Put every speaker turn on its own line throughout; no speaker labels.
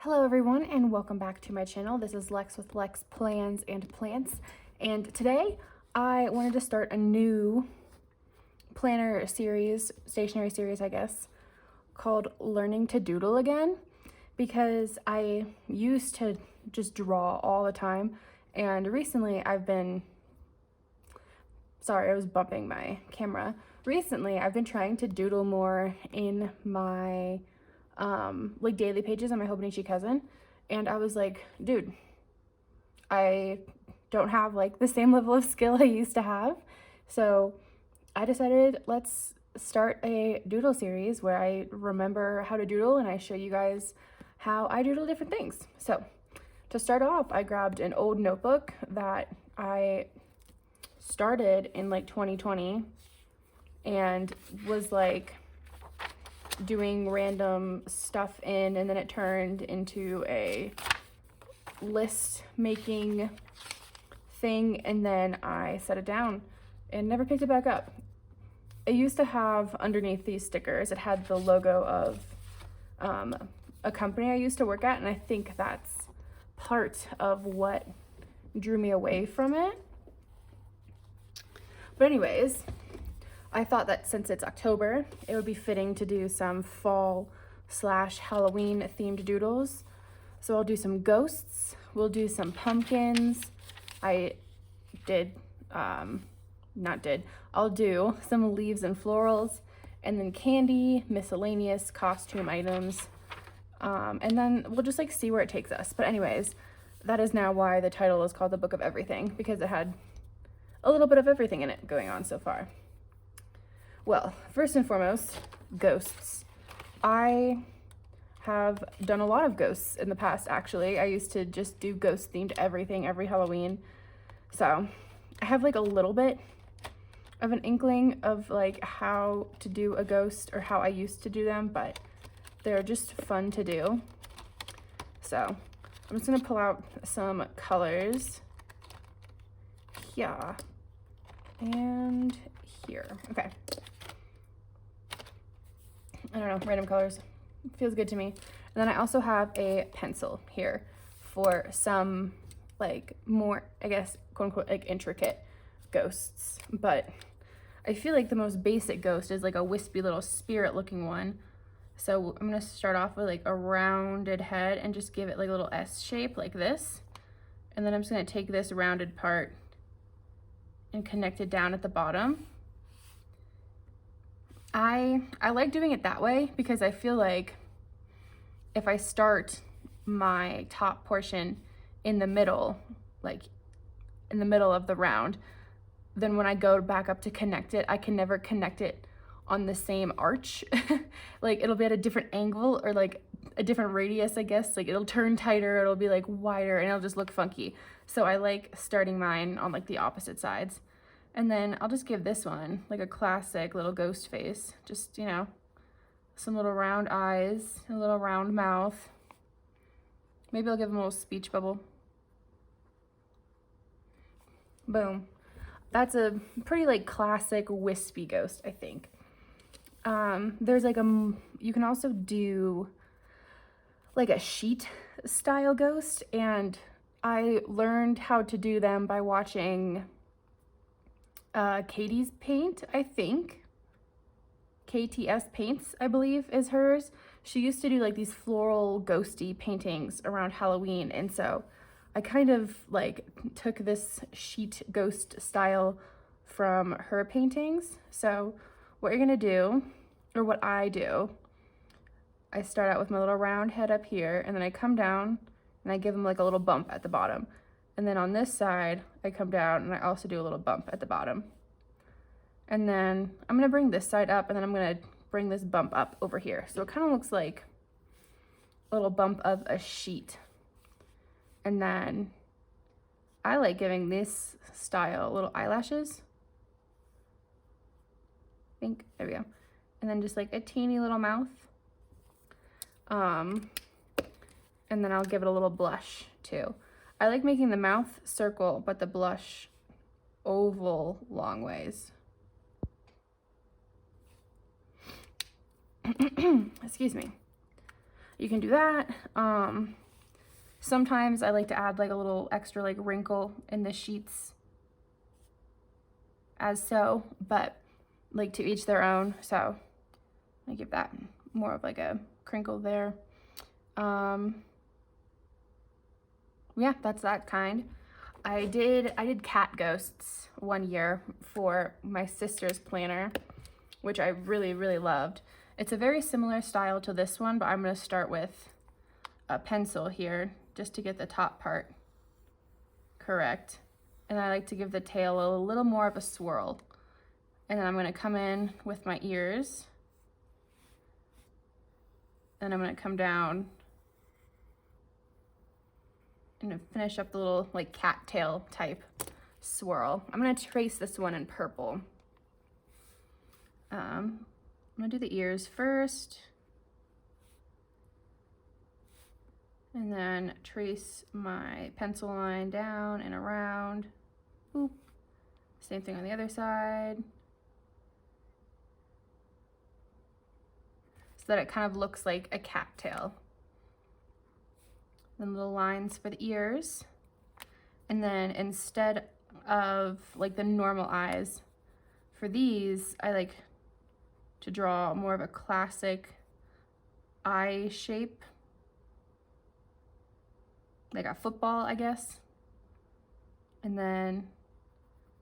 Hello everyone and welcome back to my channel. This is Lex with Lex Plans and Plants, and today I wanted to start a new planner series, stationery series I guess, called Learning to Doodle Again, because I used to just draw all the time, and recently I've been, sorry I was bumping my camera, recently I've been trying to doodle more in my like daily pages on my Hobonichi cousin, and I was like, dude, I don't have like the same level of skill I used to have, so I decided let's start a doodle series where I remember how to doodle and I show you guys how I doodle different things. So to start off, I grabbed an old notebook that I started in like 2020 and was like doing random stuff in, and then it turned into a list making thing, and then I set it down and never picked it back up. It used to have underneath these stickers, it had the logo of a company I used to work at, and I think that's part of what drew me away from it. But anyways, I thought that since it's October, it would be fitting to do some fall/Halloween themed doodles. So I'll do some ghosts, we'll do some pumpkins. I'll do some leaves and florals, and then candy, miscellaneous costume items. And then we'll just like see where it takes us. But anyways, that is now why the title is called The Book of Everything, because it had a little bit of everything in it going on so far. Well, first and foremost, ghosts. I have done a lot of ghosts in the past, actually. I used to just do ghost-themed everything every Halloween. So I have like a little bit of an inkling of like how to do a ghost, or how I used to do them, but they're just fun to do. So I'm just gonna pull out some colors. Yeah. And here. Okay. I don't know, random colors. Feels good to me. And then I also have a pencil here for some like more, I guess, quote unquote, like intricate ghosts. But I feel like the most basic ghost is like a wispy little spirit looking one. So I'm gonna start off with like a rounded head and just give it like a little S shape like this. And then I'm just gonna take this rounded part and connect it down at the bottom. I like doing it that way because I feel like if I start my top portion in the middle, like in the middle of the round, then when I go back up to connect it, I can never connect it on the same arch. Like it'll be at a different angle, or like a different radius, I guess. Like it'll turn tighter, it'll be like wider, and it'll just look funky. So I like starting mine on like the opposite sides. And then I'll just give this one like a classic little ghost face. Just, you know, some little round eyes, a little round mouth. Maybe I'll give him a little speech bubble. Boom. That's a pretty like classic wispy ghost, I think. There's like you can also do like a sheet style ghost, and I learned how to do them by watching Katie's Paint, I think. KTS Paints, I believe, is hers. She used to do like these floral ghosty paintings around Halloween, and so I kind of like took this sheet ghost style from her paintings. So what you're gonna do, or what I do, I start out with my little round head up here, and then I come down and I give them like a little bump at the bottom. And then on this side, I come down and I also do a little bump at the bottom. And then I'm gonna bring this side up, and then I'm gonna bring this bump up over here. So it kind of looks like a little bump of a sheet. And then I like giving this style little eyelashes. I think, there we go. And then just like a teeny little mouth. And then I'll give it a little blush too. I like making the mouth circle, but the blush oval long ways. Excuse me. you can do that. Sometimes I like to add like a little extra like wrinkle in the sheets as so, but like to each their own. So I give that more of like a crinkle there. Yeah, that's that kind. I did cat ghosts one year for my sister's planner, which I really, really loved. It's a very similar style to this one, but I'm gonna start with a pencil here just to get the top part correct. And I like to give the tail a little more of a swirl. And then I'm gonna come in with my ears. And I'm gonna come down and finish up the little like cattail type swirl. I'm gonna trace this one in purple. I'm gonna do the ears first. And then trace my pencil line down and around. Boop. Same thing on the other side. So that it kind of looks like a cattail. Then little lines for the ears. And then instead of like the normal eyes, for these, I like to draw more of a classic eye shape. Like a football, I guess. And then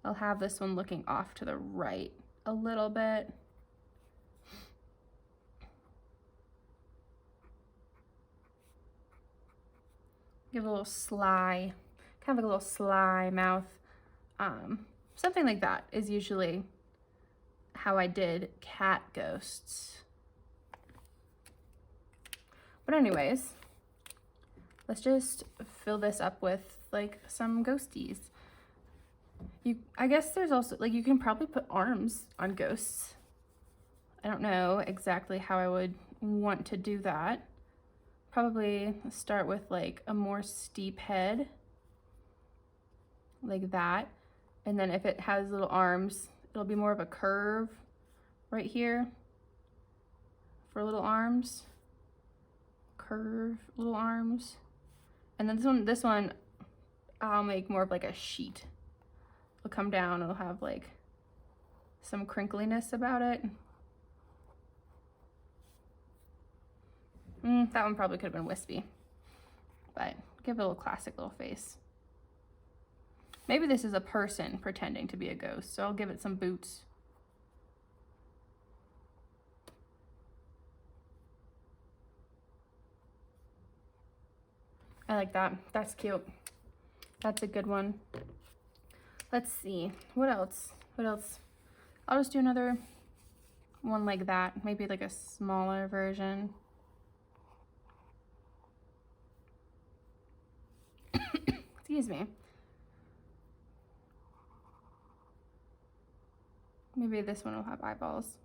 I'll have this one looking off to the right a little bit. Give a little sly, kind of like a little sly mouth. Something like that is usually how I did cat ghosts. But anyways, let's just fill this up with like some ghosties. I guess there's also, like, you can probably put arms on ghosts. I don't know exactly how I would want to do that. Probably start with like a more steep head, like that. And then if it has little arms, it'll be more of a curve right here for little arms. Curve, little arms. And then this one, I'll make more of like a sheet. It'll come down, it'll have like some crinkliness about it. That one probably could have been wispy, but give it a little classic little face. Maybe this is a person pretending to be a ghost, so I'll give it some boots. I like that. That's cute. That's a good one. Let's see. What else? What else? I'll just do another one like that. Maybe like a smaller version. Excuse me. Maybe this one will have eyeballs.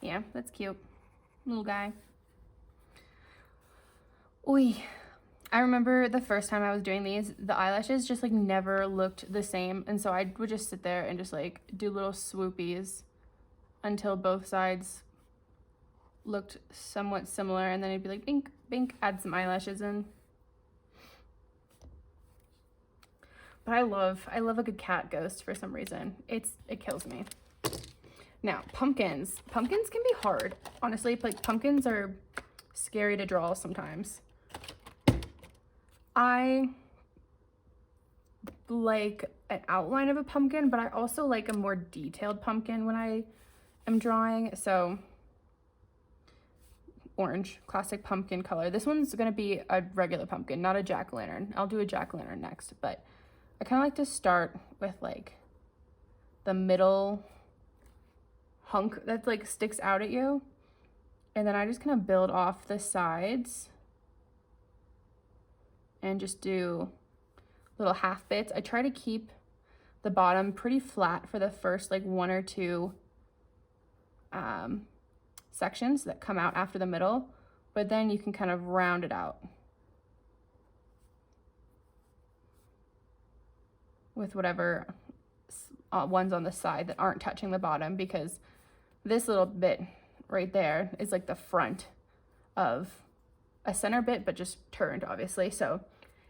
Yeah, that's cute. Little guy. Oy. I remember the first time I was doing these, the eyelashes just like never looked the same. And so I would just sit there and just like do little swoopies until both sides looked somewhat similar. And then I'd be like, bink, bink, add some eyelashes in. But I love a good cat ghost for some reason. It kills me. Now, pumpkins. Pumpkins can be hard. Honestly, like pumpkins are scary to draw sometimes. I like an outline of a pumpkin, but I also like a more detailed pumpkin when I am drawing. So orange, classic pumpkin color. This one's gonna be a regular pumpkin, not a jack-o'-lantern. I'll do a jack-o'-lantern next, but I kind of like to start with like the middle hunk that like sticks out at you. And then I just kind of build off the sides and just do little half bits. I try to keep the bottom pretty flat for the first like one or two sections that come out after the middle, but then you can kind of round it out with whatever ones on the side that aren't touching the bottom, because this little bit right there is like the front of a center bit, but just turned, obviously. So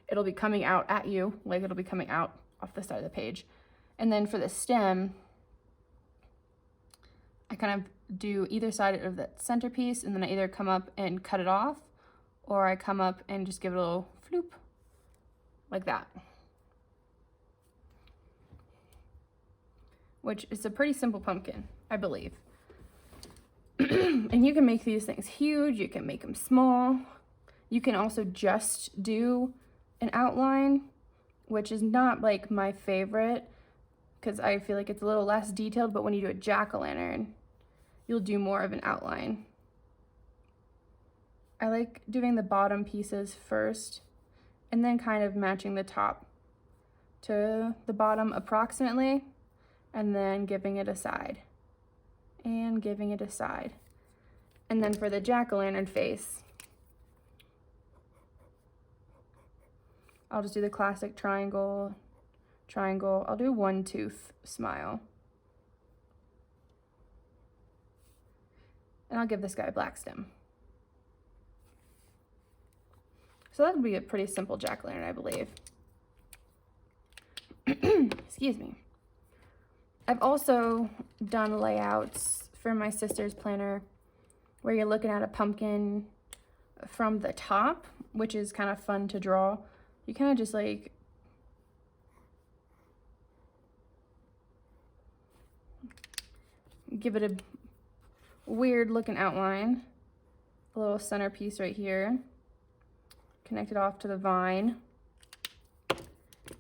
it'll be coming out at you, like it'll be coming out off the side of the page. And then for the stem, I kind of do either side of that centerpiece, and then I either come up and cut it off, or I come up and just give it a little floop, like that. Which is a pretty simple pumpkin, I believe. And you can make these things huge, you can make them small. You can also just do an outline, which is not like my favorite, because I feel like it's a little less detailed, but when you do a jack-o'-lantern, you'll do more of an outline. I like doing the bottom pieces first, and then kind of matching the top to the bottom approximately, and then giving it a side, and giving it a side. And then for the jack-o'-lantern face, I'll just do the classic triangle, triangle. I'll do one tooth smile. And I'll give this guy a black stem. So that would be a pretty simple jack-o'-lantern, I believe. Excuse me. I've also done layouts for my sister's planner where you're looking at a pumpkin from the top, which is kind of fun to draw. You kind of just like give it a weird looking outline, a little centerpiece right here, connect it off to the vine,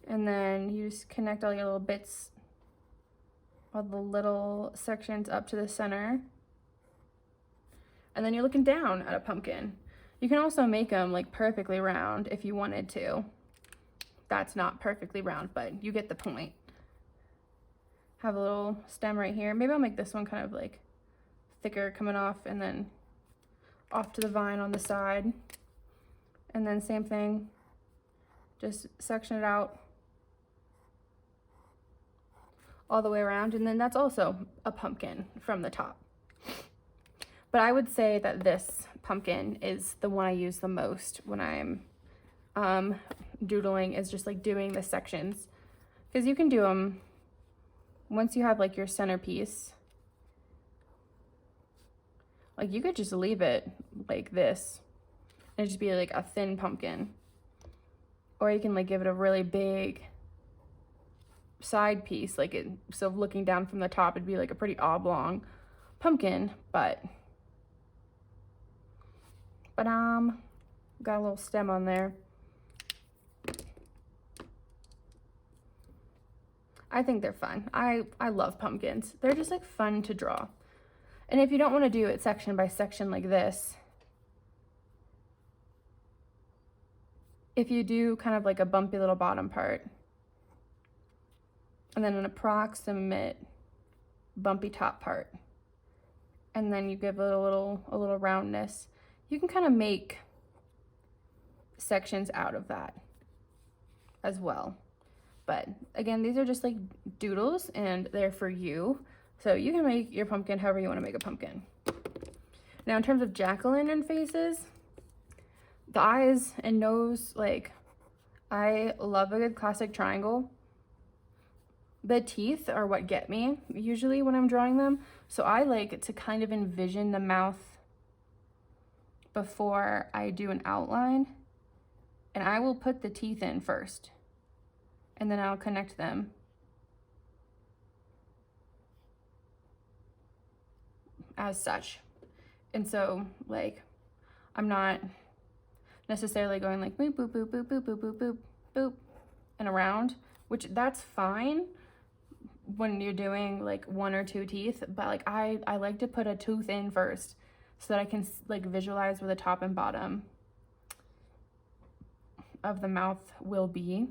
and then you just connect all your little bits, all the little sections up to the center, and then you're looking down at a pumpkin. You can also make them like perfectly round if you wanted to. That's not perfectly round, but you get the point. Have a little stem right here. Maybe I'll make this one kind of like thicker coming off, and then off to the vine on the side. And then same thing, just section it out all the way around, and then that's also a pumpkin from the top. But I would say that this pumpkin is the one I use the most when I'm doodling, is just like doing the sections, because you can do them once you have like your centerpiece. Like you could just leave it like this and just be like a thin pumpkin, or you can like give it a really big side piece, like it, so looking down from the top it'd be like a pretty oblong pumpkin, but got a little stem on there. I think they're fun. I love pumpkins. They're just like fun to draw. And if you don't want to do it section by section like this, if you do kind of like a bumpy little bottom part, and then an approximate bumpy top part, and then you give it a little roundness, you can kind of make sections out of that as well. But again, these are just like doodles and they're for you. So you can make your pumpkin however you want to make a pumpkin. Now in terms of jack-o'-lantern faces, the eyes and nose, like I love a good classic triangle. The teeth are what get me usually when I'm drawing them. So I like to kind of envision the mouth before I do an outline, and I will put the teeth in first, and then I'll connect them as such. And so like I'm not necessarily going like boop boop boop boop boop boop boop boop boop and around, which that's fine when you're doing like one or two teeth, but like I like to put a tooth in first so that I can like visualize where the top and bottom of the mouth will be.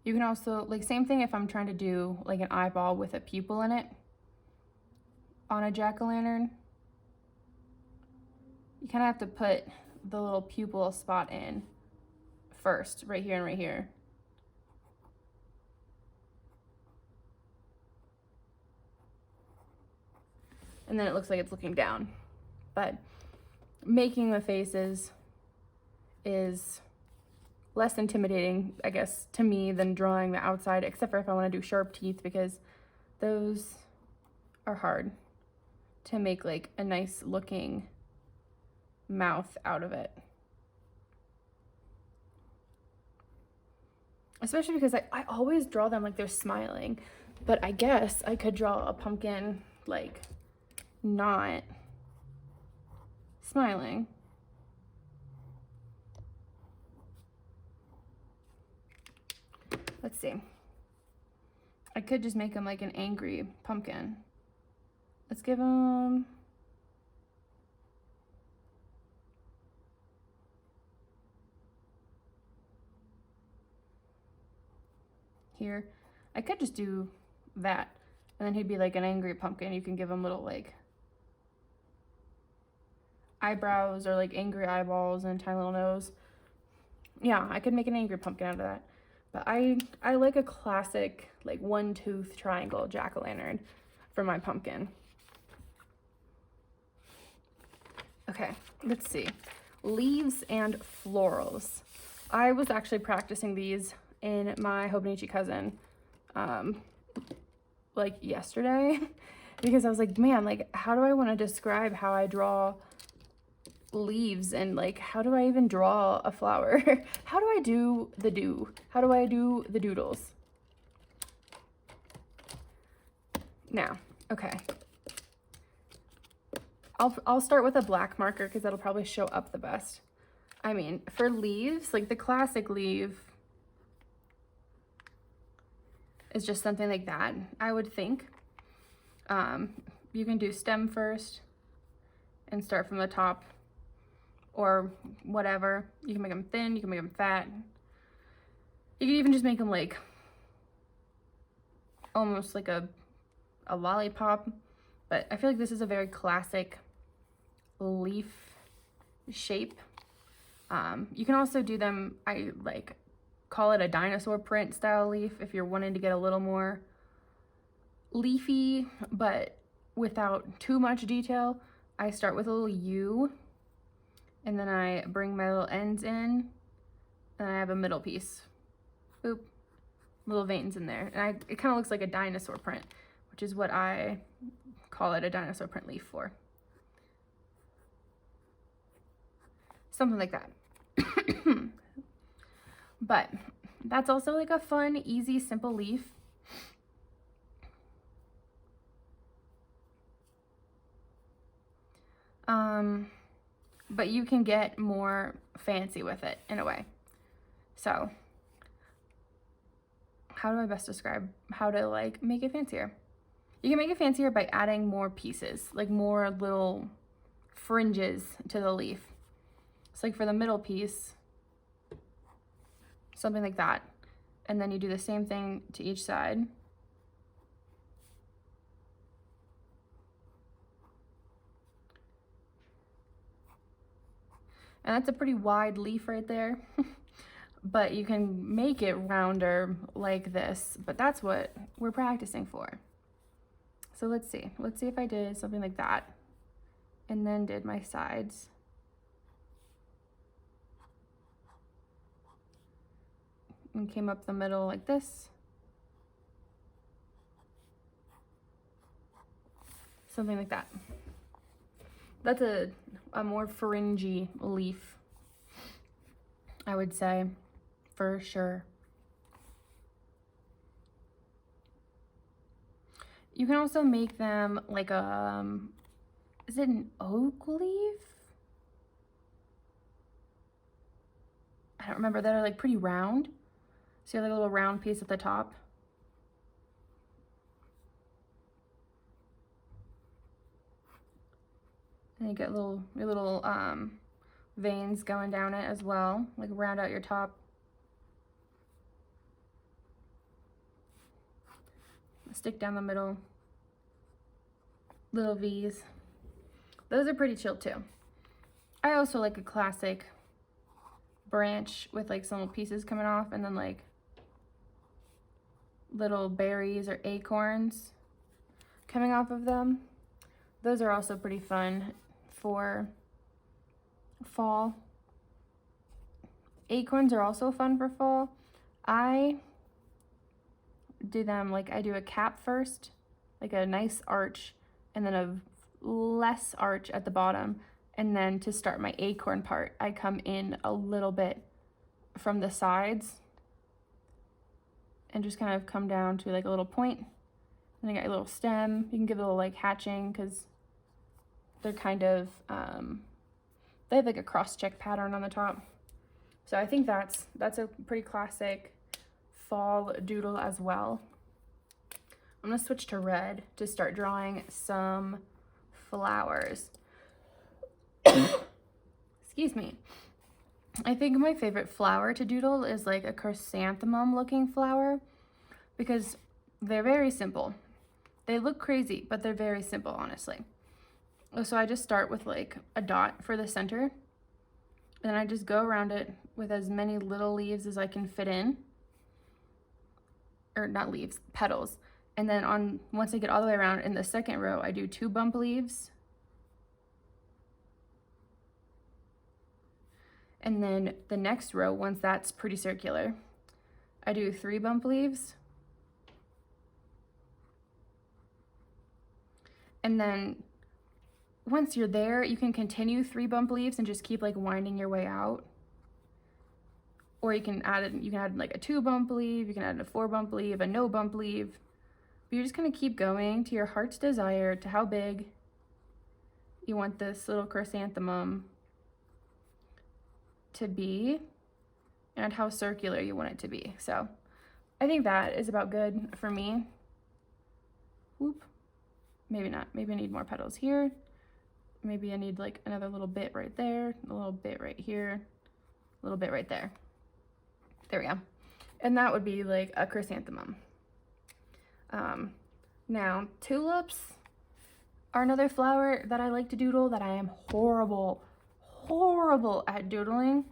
You can also, like same thing if I'm trying to do like an eyeball with a pupil in it on a jack-o'-lantern. You kind of have to put the little pupil spot in first, right here and right here. and then it looks like it's looking down. But making the faces is less intimidating, I guess, to me than drawing the outside, except for if I want to do sharp teeth, because those are hard to make like a nice looking mouth out of it. Especially because I always draw them like they're smiling, but I guess I could draw a pumpkin like not smiling. Let's see. I could just make him like an angry pumpkin. Let's give him... here. I could just do that, and then he'd be like an angry pumpkin. You can give him little like eyebrows or like angry eyeballs and a tiny little nose. Yeah, I could make an angry pumpkin out of that. But I like a classic like one tooth triangle jack-o'-lantern for my pumpkin. Okay, let's see. Leaves and florals. I was actually practicing these in my Hobonichi cousin like yesterday because I was like, man, like how do I want to describe how I draw leaves, and like how do I even draw a flower? How do I do the doodles? Now, okay, I'll start with a black marker because that'll probably show up the best. I mean, for leaves, like the classic leaf is just something like that, I would think. You can do stem first and start from the top, or whatever. You can make them thin, you can make them fat. You can even just make them like almost like a lollipop, but I feel like this is a very classic leaf shape. You can also do them, I like call it a dinosaur print style leaf if you're wanting to get a little more leafy but without too much detail. I start with a little U, and then I bring my little ends in, and I have a middle piece. Boop, little veins in there, and it kind of looks like a dinosaur print, which is what I call it, a dinosaur print leaf for. Something like that. But that's also like a fun, easy, simple leaf. But you can get more fancy with it in a way. So how do I best describe how to like make it fancier? You can make it fancier by adding more pieces, like more little fringes to the leaf. So like for the middle piece, something like that. And then you do the same thing to each side. And that's a pretty wide leaf right there. But you can make it rounder like this, but that's what we're practicing for. So let's see if I did something like that and then did my sides. And came up the middle like this. Something like that. That's a more fringy leaf, I would say, for sure. You can also make them like a, is it an oak leaf? I don't remember. That are like pretty round. So you have like a little round piece at the top. And you get your little veins going down it as well, like round out your top. Stick down the middle, little V's. Those are pretty chill too. I also like a classic branch with like some little pieces coming off, and then like little berries or acorns coming off of them. those are also pretty fun for fall. Acorns are also fun for fall. I do them like I do a cap first, like a nice arch, and then a less arch at the bottom. And then to start my acorn part, I come in a little bit from the sides and just kind of come down to like a little point. And I got a little stem. You can give it a little like hatching because they're kind of, they have like a cross-check pattern on the top. So I think that's a pretty classic fall doodle as well. I'm gonna switch to red to start drawing some flowers. Excuse me. I think my favorite flower to doodle is like a chrysanthemum looking flower because they're very simple. They look crazy, but they're very simple, honestly. So I just start with like a dot for the center, and then I just go around it with as many little leaves as I can fit in, or not leaves, petals. And then once I get all the way around in the second row, I do 2 bump leaves. And then the next row, once that's pretty circular, I do 3 bump leaves. And then once you're there, you can continue 3 bump leaves and just keep like winding your way out. Or you can add like a 2 bump leaf, you can add a 4 bump leaf, a no bump leaf. But you're just gonna keep going to your heart's desire, to how big you want this little chrysanthemum to be and how circular you want it to be. So I think that is about good for me. Whoop. Maybe not. Maybe I need more petals here. Maybe I need like another little bit right there, a little bit right here, a little bit right there. There we go. And that would be like a chrysanthemum. Now, tulips are another flower that I like to doodle that I am horrible at doodling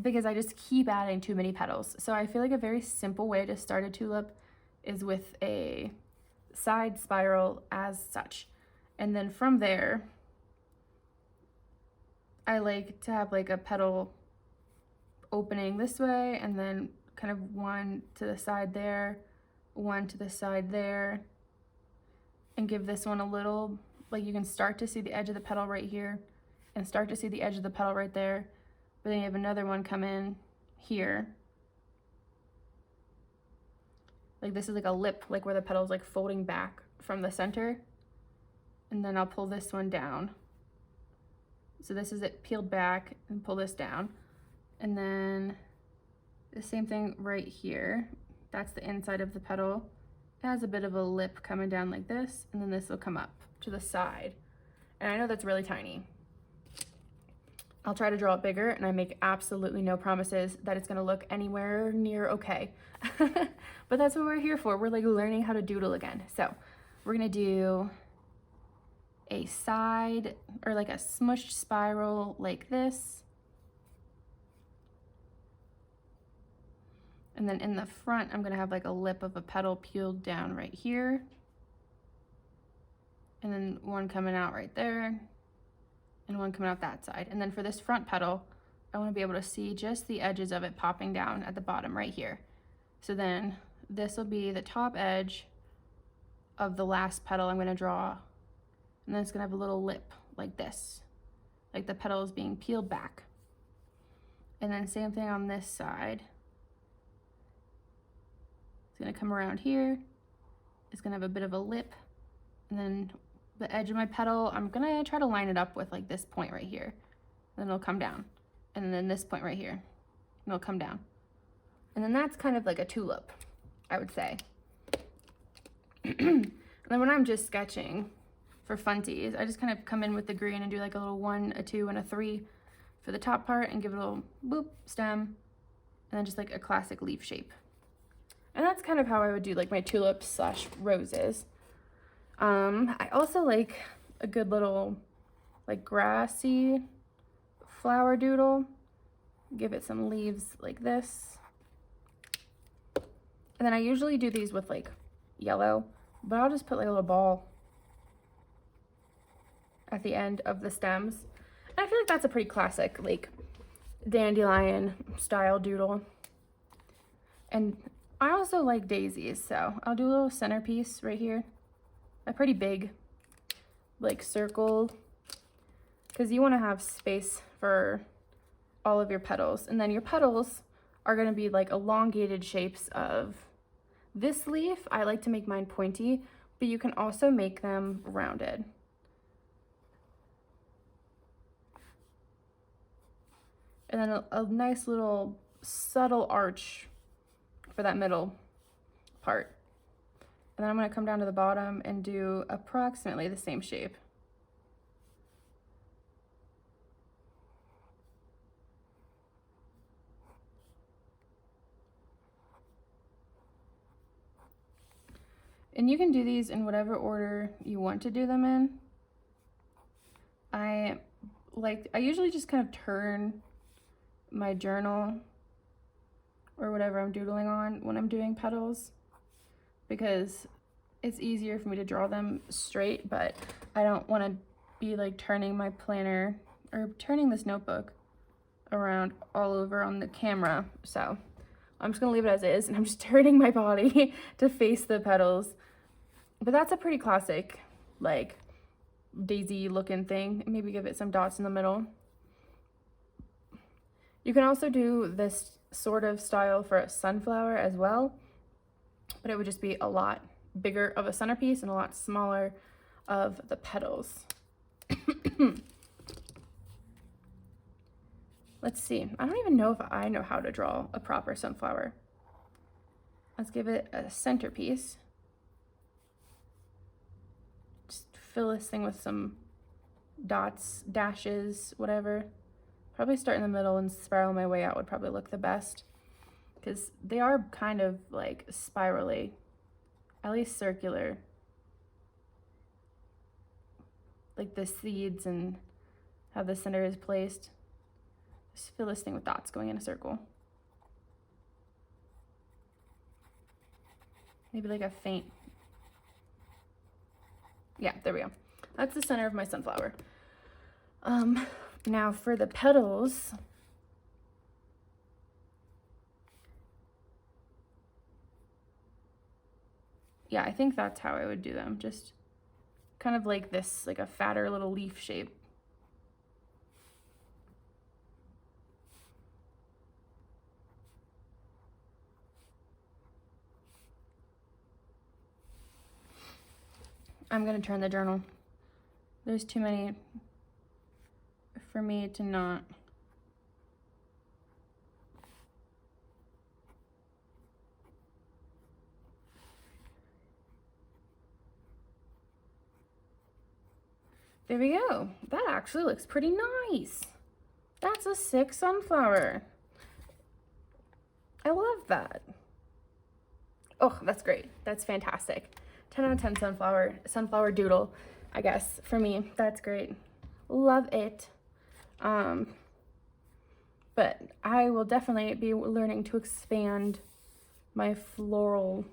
because I just keep adding too many petals. So I feel like a very simple way to start a tulip is with a side spiral as such. And then from there, I like to have like a petal opening this way and then kind of one to the side there, one to the side there, and give this one a little, like you can start to see the edge of the petal right here and start to see the edge of the petal right there. But then you have another one come in here. Like this is like a lip, like where the petal is like folding back from the center. And then I'll pull this one down. So this is it peeled back, and pull this down. And then the same thing right here. That's the inside of the petal. It has a bit of a lip coming down like this, and then this will come up to the side. And I know that's really tiny. I'll try to draw it bigger, and I make absolutely no promises that it's gonna look anywhere near okay. But that's what we're here for. We're like learning how to doodle again. So we're gonna do a side or like a smushed spiral like this. And then in the front, I'm gonna have like a lip of a petal peeled down right here. And then one coming out right there and one coming out that side. And then for this front petal, I wanna be able to see just the edges of it popping down at the bottom right here. So then this will be the top edge of the last petal I'm gonna draw. And then it's gonna have a little lip like this, like the petal is being peeled back. And then same thing on this side. It's gonna come around here. It's gonna have a bit of a lip. And then the edge of my petal, I'm gonna try to line it up with like this point right here. Then it'll come down. And then this point right here, and it'll come down. And then that's kind of like a tulip, I would say. And then when I'm just sketching for funsies, I just kind of come in with the green and do like a little 1, a 2, and a 3 for the top part and give it a little boop, stem, and then just like a classic leaf shape. And that's kind of how I would do like my tulips / roses. I also like a good little like grassy flower doodle. Give it some leaves like this. And then I usually do these with like yellow, but I'll just put like a little ball at the end of the stems. And I feel like that's a pretty classic, like, dandelion style doodle. And I also like daisies, so I'll do a little centerpiece right here. A pretty big, like, circle, because you want to have space for all of your petals. And then your petals are going to be like elongated shapes of this leaf. I like to make mine pointy, but you can also make them rounded. And then a nice little subtle arch for that middle part. And then I'm going to come down to the bottom and do approximately the same shape. And you can do these in whatever order you want to do them in. I usually just kind of turn my journal or whatever I'm doodling on when I'm doing petals, because it's easier for me to draw them straight, but I don't want to be like turning my planner or turning this notebook around all over on the camera. So I'm just gonna leave it as is, and I'm just turning my body to face the petals. But that's a pretty classic, like, daisy looking thing. Maybe give it some dots in the middle. You can also do this sort of style for a sunflower as well, but it would just be a lot bigger of a centerpiece and a lot smaller of the petals. Let's see. I don't even know if I know how to draw a proper sunflower. Let's give it a centerpiece. Just fill this thing with some dots, dashes, whatever. Probably start in the middle and spiral my way out would probably look the best, because they are kind of like spirally, at least circular. Like the seeds and how the center is placed. Just fill this thing with dots going in a circle. Maybe like a faint. Yeah, there we go. That's the center of my sunflower. Now for the petals, yeah, I think that's how I would do them. Just kind of like this, like a fatter little leaf shape. I'm gonna turn the journal. There's too many for me to not. There we go. That actually looks pretty nice. That's a 6 sunflower. I love that. Oh, that's great. That's fantastic. 10 out of 10 sunflower doodle, I guess, for me. That's great. Love it. But I will definitely be learning to expand my floral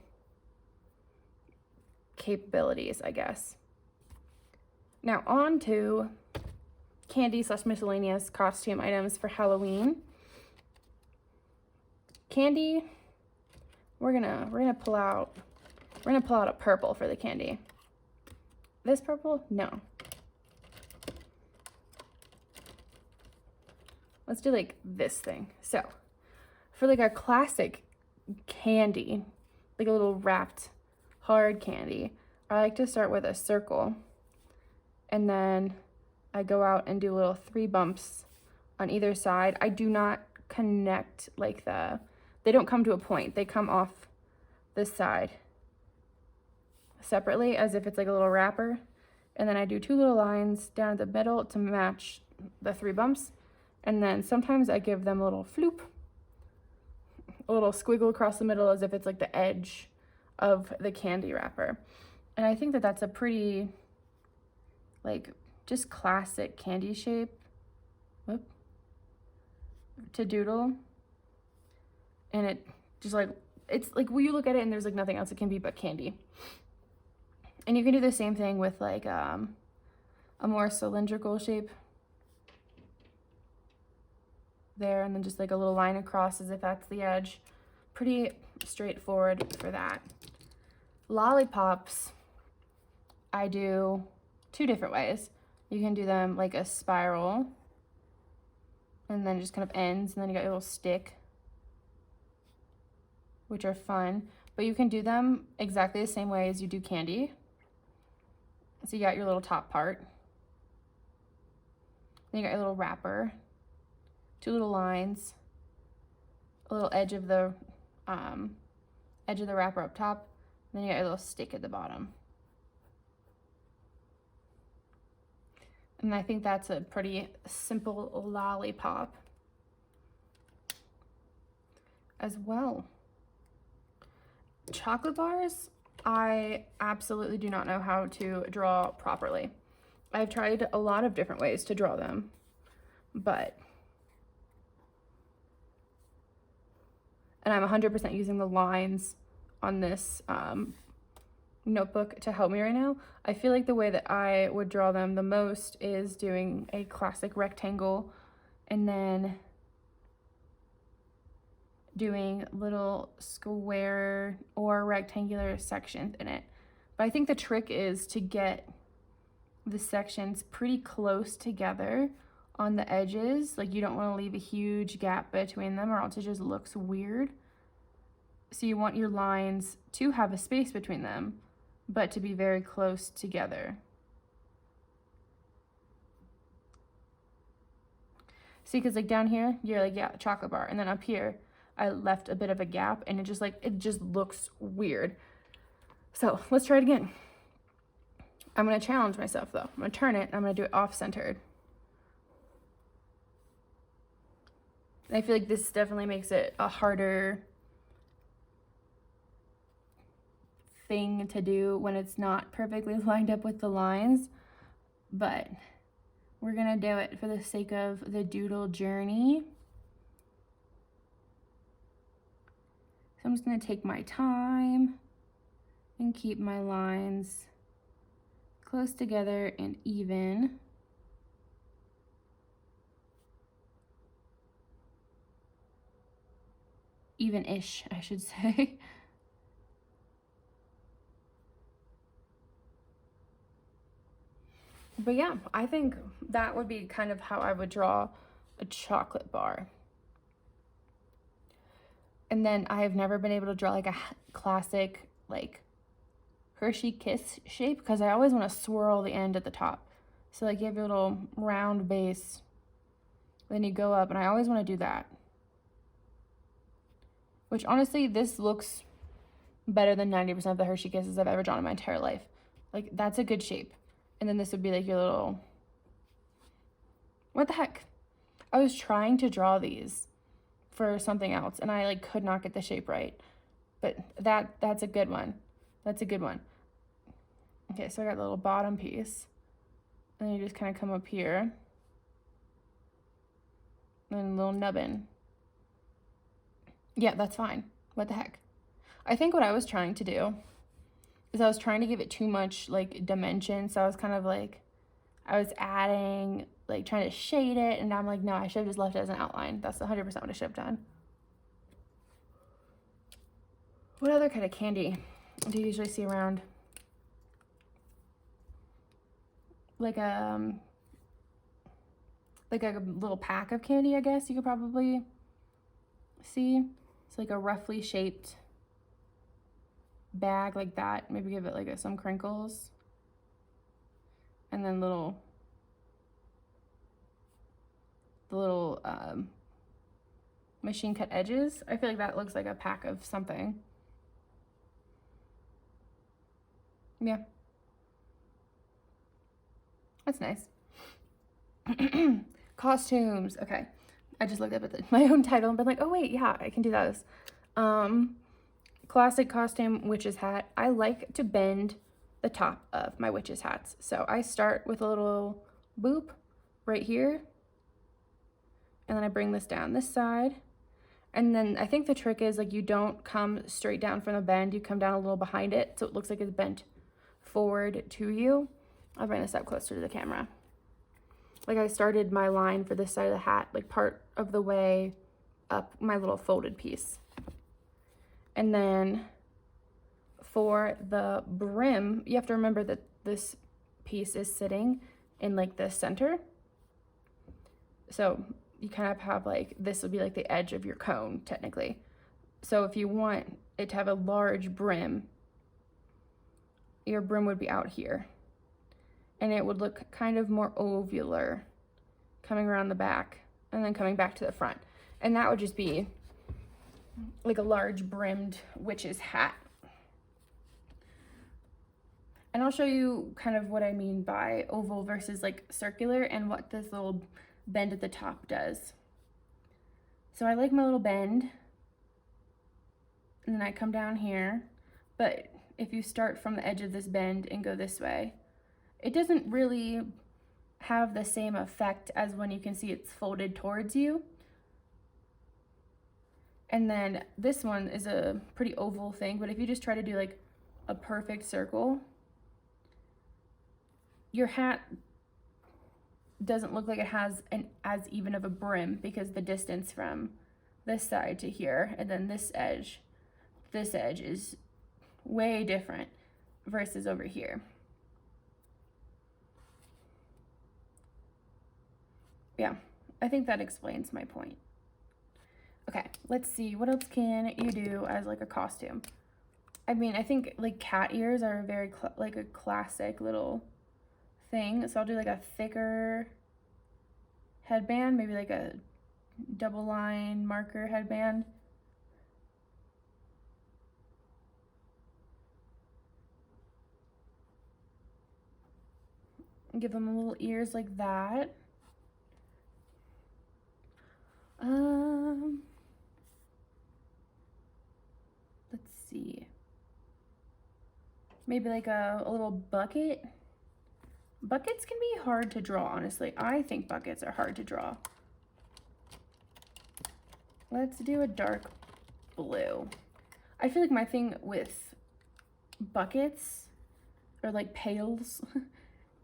capabilities, I guess. Now on to candy/miscellaneous costume items for Halloween. Candy, we're gonna pull out a purple for the candy. This purple? No. Let's do like this thing. So for like a classic candy, like a little wrapped hard candy, I like to start with a circle, and then I go out and do little 3 bumps on either side. I do not connect like they don't come to a point. They come off this side separately as if it's like a little wrapper. And then I do 2 little lines down the middle to match the 3 bumps. And then sometimes I give them a little floop, a little squiggle across the middle as if it's like the edge of the candy wrapper. And I think that that's a pretty, like, just classic candy shape to doodle. And it just like, it's like when you look at it and there's like nothing else it can be but candy. And you can do the same thing with like a a more cylindrical shape there, and then just like a little line across as if that's the edge. Pretty straightforward for that. Lollipops, I do 2 different ways. You can do them like a spiral, and then just kind of ends, and then you got your little stick, which are fun. But you can do them exactly the same way as you do candy. So you got your little top part. Then you got your little wrapper, 2 little lines, a little edge of the wrapper up top, and then you got your little stick at the bottom. And I think that's a pretty simple lollipop as well. Chocolate bars, I absolutely do not know how to draw properly. I've tried a lot of different ways to draw them, but, and I'm 100% using the lines on this notebook to help me right now. I feel like the way that I would draw them the most is doing a classic rectangle and then doing little square or rectangular sections in it. But I think the trick is to get the sections pretty close together on the edges. Like, you don't want to leave a huge gap between them or else it just looks weird. So you want your lines to have a space between them, but to be very close together. See, because like down here, you're like, yeah, chocolate bar. And then up here, I left a bit of a gap, and it just looks weird. So let's try it again. I'm gonna challenge myself though. I'm gonna turn it, and I'm gonna do it off-centered. I feel like this definitely makes it a harder thing to do when it's not perfectly lined up with the lines, but we're gonna do it for the sake of the doodle journey. So I'm just gonna take my time and keep my lines close together and even. Even-ish, I should say. But yeah, I think that would be kind of how I would draw a chocolate bar. And then I have never been able to draw like a classic like Hershey Kiss shape because I always want to swirl the end at the top. So like you have your little round base, then you go up, and I always want to do that. Which honestly, this looks better than 90% of the Hershey Kisses I've ever drawn in my entire life. Like, that's a good shape. And then this would be like your little, what the heck? I was trying to draw these for something else, and I like could not get the shape right. But that's a good one. That's a good one. Okay, so I got the little bottom piece. And then you just kind of come up here. And then a little nubbin. Yeah, that's fine. What the heck? I think what I was trying to do is I was trying to give it too much like dimension. So I was kind of like, I was adding, like trying to shade it. And I'm like, no, I should have just left it as an outline. That's 100% what I should have done. What other kind of candy do you usually see around? Like a little pack of candy, I guess you could probably see. It's like a roughly shaped bag like that. Maybe give it like some crinkles. And then the little machine cut edges. I feel like that looks like a pack of something. Yeah. That's nice. Costumes. Okay. I just looked up at my own title and been like, oh wait, yeah, I can do those. Classic costume, witch's hat. I like to bend the top of my witch's hats. So I start with a little boop right here. And then I bring this down this side. And then I think the trick is like you don't come straight down from the bend. You come down a little behind it so it looks like it's bent forward to you. I'll bring this up closer to the camera. Like I started my line for this side of the hat, like part of the way up my little folded piece. And then for the brim, you have to remember that this piece is sitting in like the center. So you kind of have like, this would be like the edge of your cone technically. So if you want it to have a large brim, your brim would be out here. And it would look kind of more ovular coming around the back and then coming back to the front. And that would just be like a large brimmed witch's hat. And I'll show you kind of what I mean by oval versus like circular and what this little bend at the top does. So I like my little bend, and then I come down here, but if you start from the edge of this bend and go this way, it doesn't really have the same effect as when you can see it's folded towards you. And then this one is a pretty oval thing, but if you just try to do like a perfect circle, your hat doesn't look like it has as even of a brim, because the distance from this side to here and then this edge is way different versus over here. Yeah, I think that explains my point. Okay, let's see, what else can you do as like a costume? I mean, I think like cat ears are very like a classic little thing. So I'll do like a thicker headband, maybe like a double line marker headband. Give them little ears like that. Let's see. Maybe like a little bucket. Buckets can be hard to draw, honestly. I think buckets are hard to draw. Let's do a dark blue. I feel like my thing with buckets, or like pails,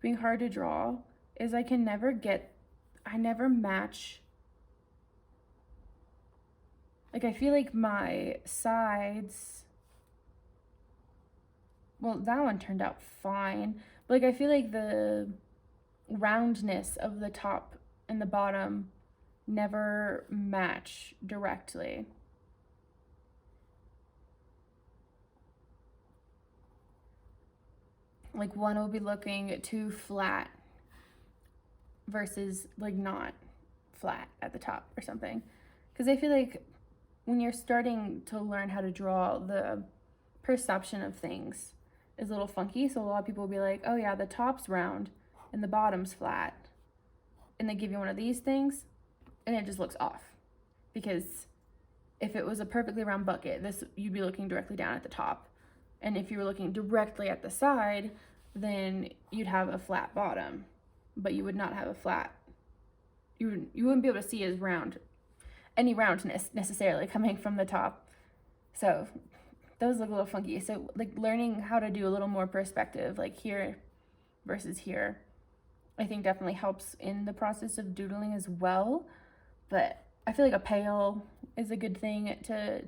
being hard to draw, is I never match. Like I feel like my sides, well, that one turned out fine. But like I feel like the roundness of the top and the bottom never match directly. Like one will be looking too flat versus like not flat at the top or something. Because I feel like when you're starting to learn how to draw, the perception of things is a little funky. So a lot of people will be like, oh yeah, the top's round and the bottom's flat. And they give you one of these things and it just looks off. Because if it was a perfectly round bucket, you'd be looking directly down at the top. And if you were looking directly at the side, then you'd have a flat bottom, but you would not have a flat, you wouldn't be able to see any roundness necessarily coming from the top. So those look a little funky. So like learning how to do a little more perspective, like here versus here, I think definitely helps in the process of doodling as well. But I feel like a pail is a good thing to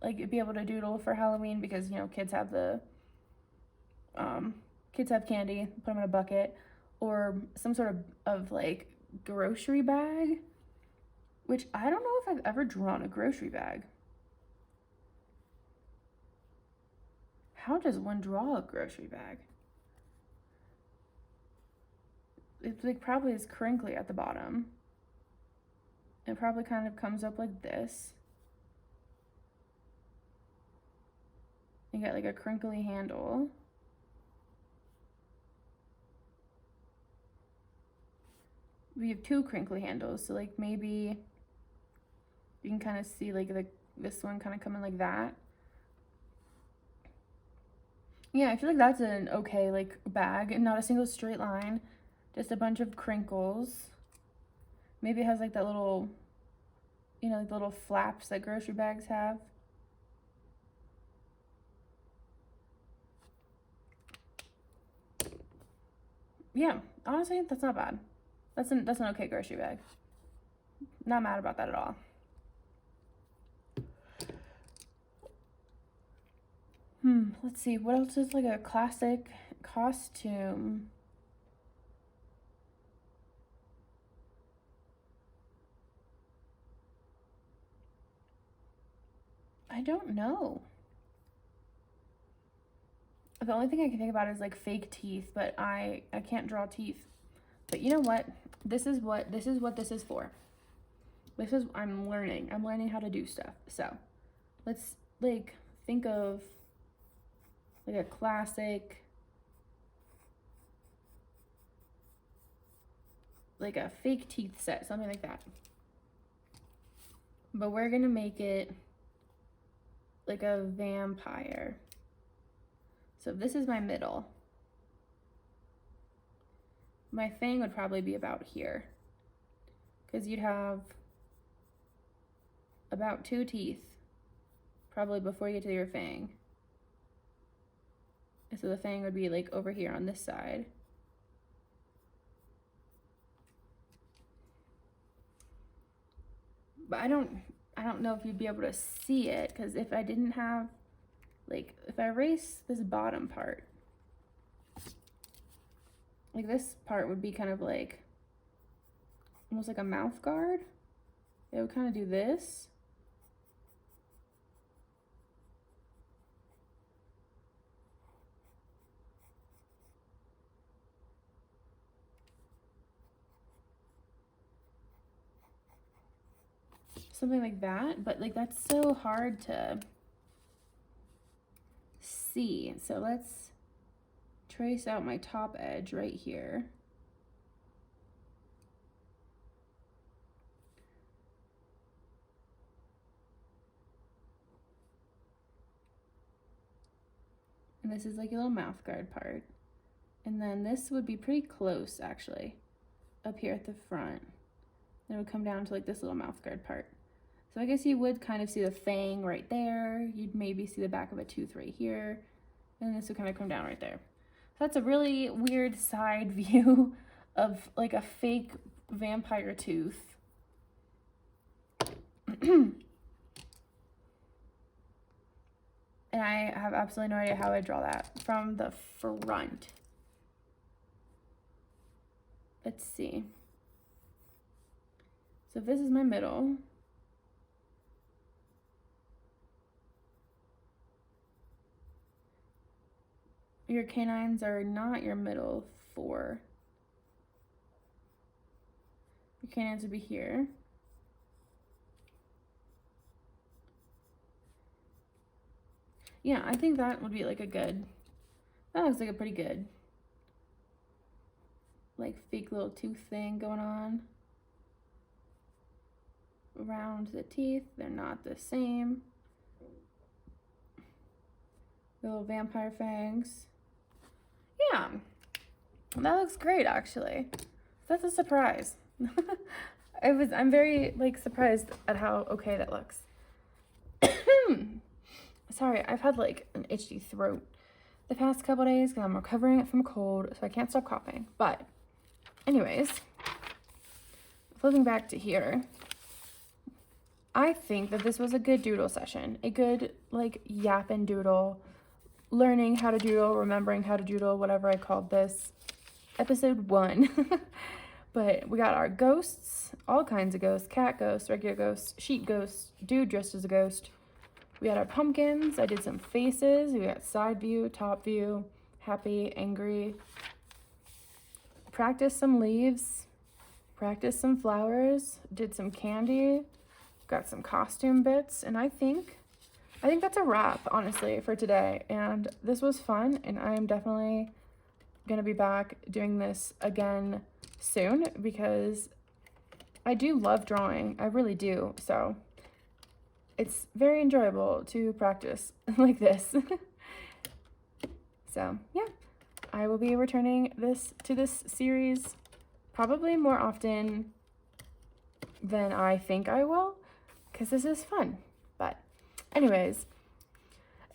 like be able to doodle for Halloween, because you know kids have candy, put them in a bucket, or some sort of like grocery bag, which I don't know if I've ever drawn a grocery bag. How does one draw a grocery bag? It like probably is crinkly at the bottom. It probably kind of comes up like this. You got like a crinkly handle. We have two crinkly handles, so like maybe you can kind of see like this one kind of coming like that. Yeah, I feel like that's an okay like bag, and not a single straight line, just a bunch of crinkles. Maybe it has like that little, you know, like the little flaps that grocery bags have. yeah, honestly, that's not bad. That's an okay grocery bag. Not mad about that at all. Let's see, what else is like a classic costume? I don't know. The only thing I can think about is like fake teeth, but I can't draw teeth. But you know what? This is what this is for. I'm learning how to do stuff. So let's like think of like a classic, like a fake teeth set, something like that. But we're gonna make it like a vampire. So this is my middle. My fang would probably be about here, because you'd have about 2 teeth probably before you get to your fang. And so the fang would be like over here on this side. But I don't know if you'd be able to see it, because if I didn't have, like, if I erase this bottom part, like this part would be kind of like almost like a mouth guard. It would kind of do this. Something like that, but like that's so hard to see. So let's trace out my top edge right here. And this is like a little mouth guard part. And then this would be pretty close actually, up here at the front. Then it would come down to like this little mouth guard part. So I guess you would kind of see the fang right there. You'd maybe see the back of a tooth right here. And this would kind of come down right there. So that's a really weird side view of like a fake vampire tooth. And I have absolutely no idea how I draw that from the front. Let's see. So this is my middle. Your canines are not your middle 4. Your canines would be here. Yeah, I think that would be like a good, that looks like a pretty good, like fake little tooth thing going on around the teeth. They're not the same. Little vampire fangs. Yeah, that looks great actually. That's a surprise. I'm very like surprised at how okay that looks. Sorry, I've had like an itchy throat the past couple days because I'm recovering from a cold, so I can't stop coughing. But anyways, flipping back to here, I think that this was a good doodle session, a good like yap and doodle, learning how to doodle, remembering how to doodle, whatever I called this, episode 1. But we got our ghosts, all kinds of ghosts, cat ghosts, regular ghosts, sheep ghosts, dude dressed as a ghost. We had our pumpkins. I did some faces. We got side view, top view, happy, angry. Practiced some leaves, practiced some flowers, did some candy, got some costume bits, and I think that's a wrap, honestly, for today. And this was fun, and I'm definitely gonna be back doing this again soon because I do love drawing. I really do. So it's very enjoyable to practice like this. So yeah, I will be returning to this series probably more often than I think I will, because this is fun. But anyways,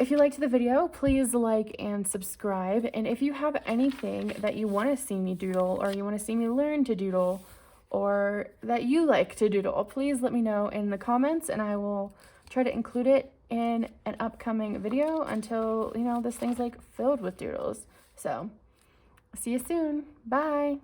If you liked the video, please like and subscribe. And if you have anything that you want to see me doodle, or you want to see me learn to doodle, or that you like to doodle, please let me know in the comments, and I will try to include it in an upcoming video until, you know, this thing's like filled with doodles. So, see you soon. Bye.